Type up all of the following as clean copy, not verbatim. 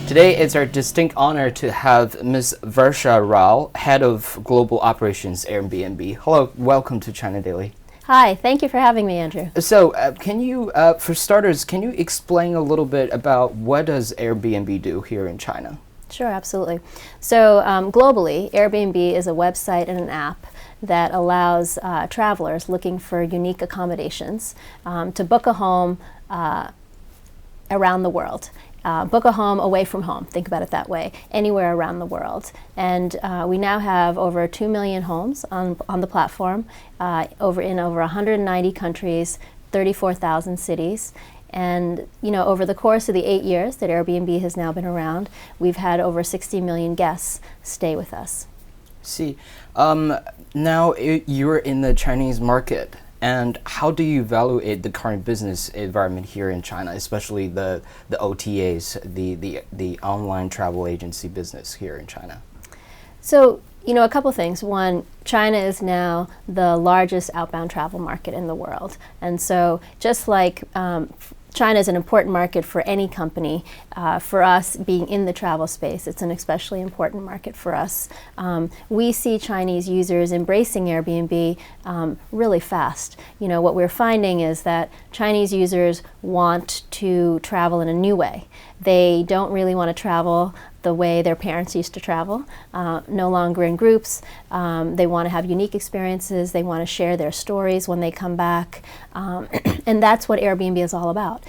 Today, it's our distinct honor to have Ms. Varsha Rao, Head of Global Operations, Airbnb. Hello, welcome to China Daily. Hi, thank you for having me, Andrew. So, can you, for starters, can you explain a little bit about what does Airbnb do here in China? Sure, absolutely. So, globally, Airbnb is a website and an app that allows travelers looking for unique accommodations to book a home around the world. Book a home away from home, think about it that way, anywhere around the world. And we now have over 2 million homes on the platform, in over 190 countries, 34,000 cities. And over the course of the 8 years that Airbnb has now been around, we've had over 60 million guests stay with us. See, now you're in the Chinese market. And how do you evaluate the current business environment here in China, especially the OTAs, the online travel agency business here in China? So, a couple things. One, China is now the largest outbound travel market in the world. And so just like China is an important market for any company, for us being in the travel space, it's an especially important market for us. We see Chinese users embracing Airbnb really fast. What we're finding is that Chinese users want to travel in a new way. They don't really want to travel the way their parents used to travel, no longer in groups. They want to have unique experiences. They want to share their stories when they come back. And that's what Airbnb is all about.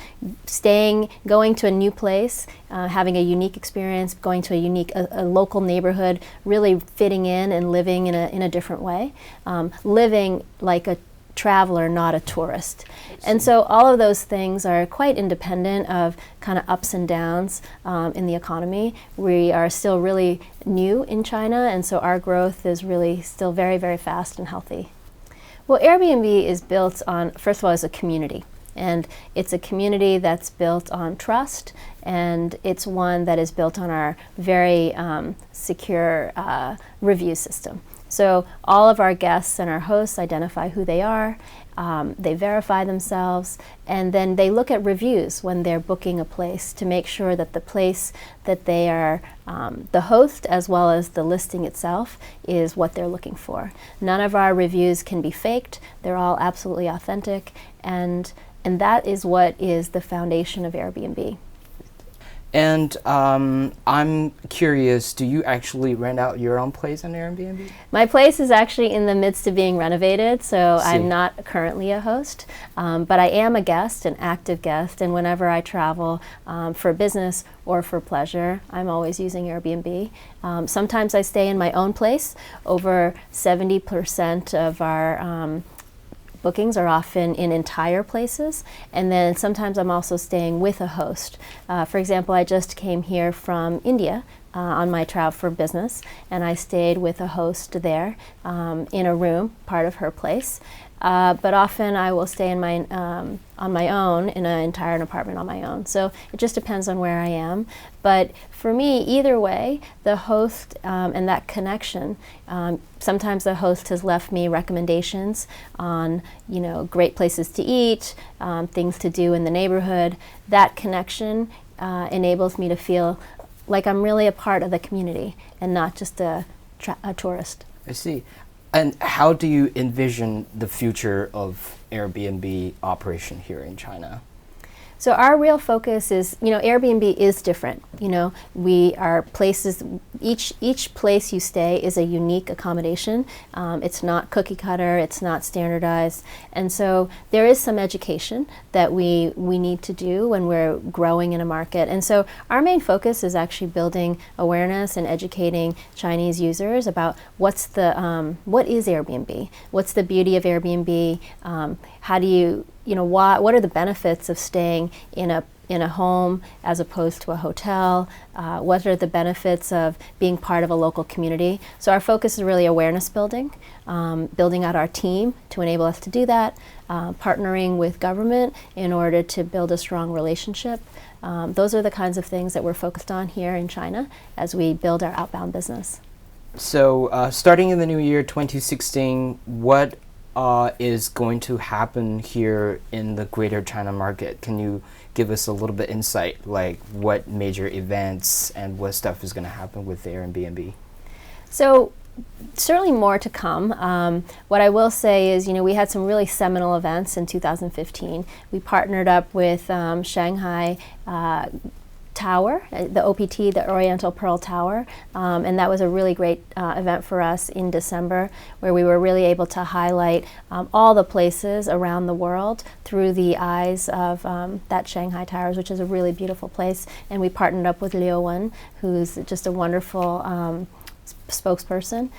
Going to a new place, having a unique experience, going to a local neighborhood, really fitting in and living in a different way. Living like a traveler, not a tourist. And so all of those things are quite independent of kind of ups and downs in the economy. We are still really new in China, and so our growth is really still very, very fast and healthy. Well, Airbnb is built on, first of all, as a community. And it's a community that's built on trust, and it's one that is built on our very secure review system. So all of our guests and our hosts identify who they are, they verify themselves, and then they look at reviews when they're booking a place to make sure that the place that they are, the host as well as the listing itself, is what they're looking for. None of our reviews can be faked. They're all absolutely authentic, and that is what is the foundation of Airbnb. And I'm curious, do you actually rent out your own place on Airbnb? My place is actually in the midst of being renovated, so I'm not currently a host, but I am a guest, an active guest, and whenever I travel for business or for pleasure, I'm always using Airbnb. Sometimes I stay in my own place. Over 70% of our bookings are often in entire places, and then sometimes I'm also staying with a host. For example, I just came here from India on my travel for business, and I stayed with a host there in a room, part of her place. But often I will stay on my own in an entire apartment on my own. So it just depends on where I am. But for me, either way, the host and that connection, sometimes the host has left me recommendations on, great places to eat, things to do in the neighborhood. That connection enables me to feel like I'm really a part of the community and not just a tourist. I see. And how do you envision the future of Airbnb operation here in China? So our real focus is, Airbnb is different. We are places, each place you stay is a unique accommodation. It's not cookie cutter, it's not standardized. And so there is some education that we need to do when we're growing in a market. And so our main focus is actually building awareness and educating Chinese users about what is Airbnb? What's the beauty of Airbnb? How do you what are the benefits of staying in a home as opposed to a hotel? What are the benefits of being part of a local community? So our focus is really awareness building, building out our team to enable us to do that, partnering with government in order to build a strong relationship. Those are the kinds of things that we're focused on here in China as we build our outbound business. So starting in the new year 2016, what is going to happen here in the Greater China market? Can you give us a little bit insight, like what major events and what stuff is going to happen with the Airbnb? So certainly more to come. What I will say is, we had some really seminal events in 2015. We partnered up with Shanghai Tower, the OPT, the Oriental Pearl Tower, and that was a really great event for us in December, where we were really able to highlight all the places around the world through the eyes of that Shanghai Towers, which is a really beautiful place. And we partnered up with Liu Wen, who's just a wonderful spokesperson.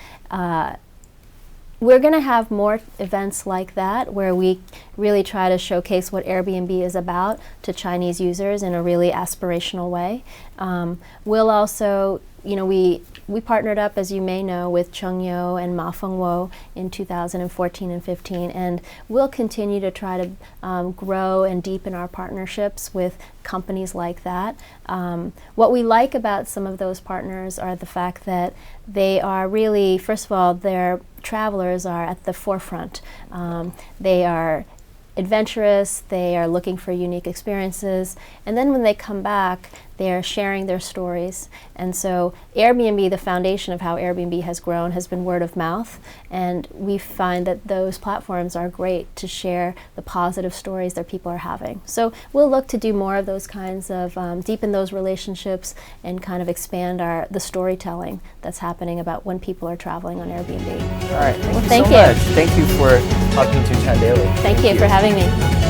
We're going to have more events like that where we really try to showcase what Airbnb is about to Chinese users in a really aspirational way. We'll also, we partnered up, as you may know, with Cheng Yo and Ma Fengwo in 2014 and 15, and we'll continue to try to grow and deepen our partnerships with companies like that. What we like about some of those partners are the fact that they are really, first of all, their travelers are at the forefront. They are adventurous, they are looking for unique experiences, and then when they come back, they are sharing their stories. And so Airbnb, the foundation of how Airbnb has grown, has been word of mouth, and we find that those platforms are great to share the positive stories that people are having. So we'll look to do more of those kinds of, deepen those relationships and kind of expand the storytelling that's happening about when people are traveling on Airbnb. All right, thank you so much. Thank you for talking to China Daily. Thank you for having me.